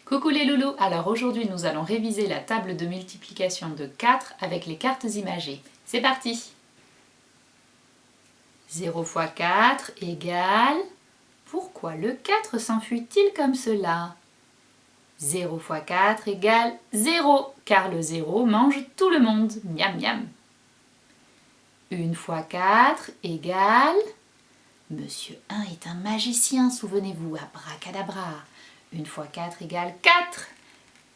Coucou les loulous, alors aujourd'hui nous allons réviser la table de multiplication de 4 avec les cartes imagées. C'est parti! 0 fois 4 égale... Pourquoi le 4 s'enfuit-il comme cela? 0 fois 4 égale 0, car le 0 mange tout le monde. Miam miam! 1 fois 4 égale... Monsieur 1 est un magicien, souvenez-vous, abracadabra. 1 fois 4 égale 4.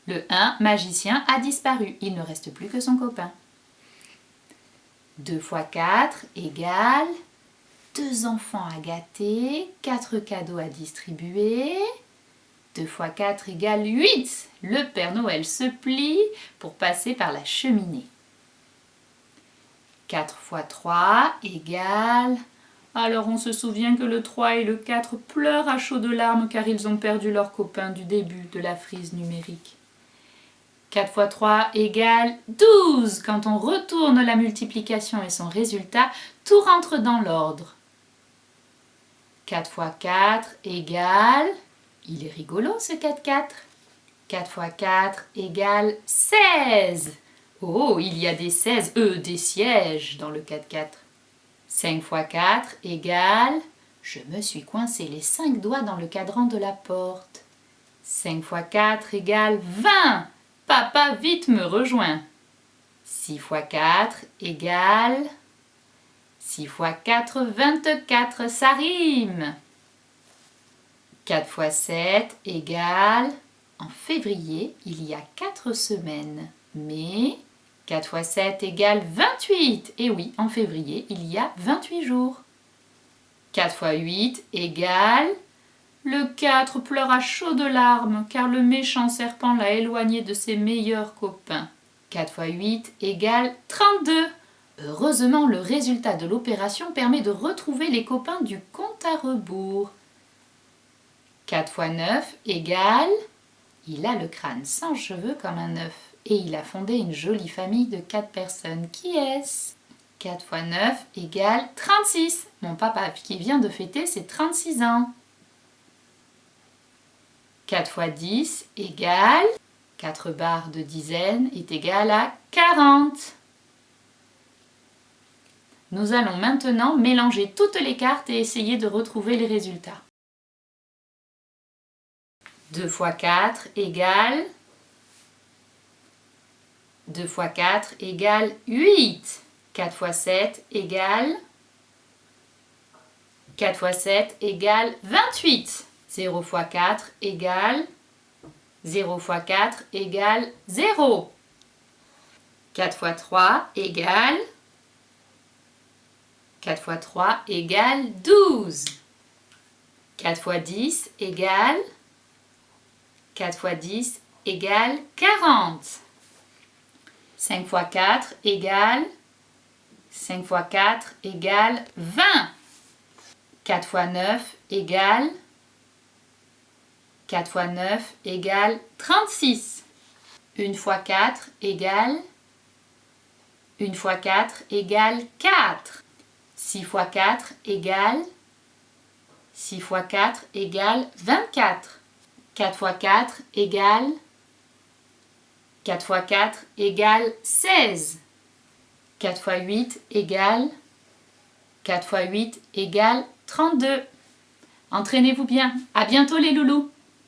Le 1 magicien a disparu, il ne reste plus que son copain. 2 fois 4 égale 2 enfants à gâter, 4 cadeaux à distribuer. 2 fois 4 égale 8. Le Père Noël se plie pour passer par la cheminée. 4 fois 3 égale... Alors on se souvient que le 3 et le 4 pleurent à chaudes larmes car ils ont perdu leur copain du début de la frise numérique. 4 fois 3 égale 12. Quand on retourne la multiplication et son résultat, tout rentre dans l'ordre. 4 fois 4 égale... Il est rigolo ce 4-4. 4 fois 4 égale 16. Oh, il y a des 16, des sièges dans le 4-4. 5 fois 4 égale... Je me suis coincé les 5 doigts dans le cadran de la porte. 5 fois 4 égale 20. Papa vite me rejoint. 6 fois 4 égale... 6 fois 4, 24, ça rime. 4 fois 7 égale... En février, il y a 4 semaines, mais... 4 fois 7 égale 28. Et oui, en février, il y a 28 jours. 4 fois 8 égale... Le 4 pleure à chaudes larmes, car le méchant serpent l'a éloigné de ses meilleurs copains. 4 fois 8 égale 32. Heureusement, le résultat de l'opération permet de retrouver les copains du compte à rebours. 4 fois 9 égale... Il a le crâne sans cheveux comme un œuf. Et il a fondé une jolie famille de 4 personnes. Qui est-ce? 4 fois 9 égale 36. Mon papa qui vient de fêter ses 36 ans. 4 fois 10 égale... 4 barres de dizaines est égal à 40. Nous allons maintenant mélanger toutes les cartes et essayer de retrouver les résultats. 2 fois 4 égale... 2 fois 4 égale 8. 4 fois 7 égale... 4 fois 7 égale 28. 0 fois 4 égale... 0 fois 4 égale 0. 4 fois 3 égale... 4 fois 3 égale 12. 4 fois 10 égale... 4 fois 10 égale 40. 5 fois 4 égale... 5 fois 4 égale 20. 4 fois 9 égale... 4 fois 9 égale 36. 1 fois 4 égale... 1 fois 4 égale 4. 6 fois 4 égale... 6 fois 4 égale 24. 4 fois 4 égale... 4 fois 4 égale 16. 4 fois 8 égale... 4 fois 8 égale 32. Entraînez-vous bien. À bientôt les loulous.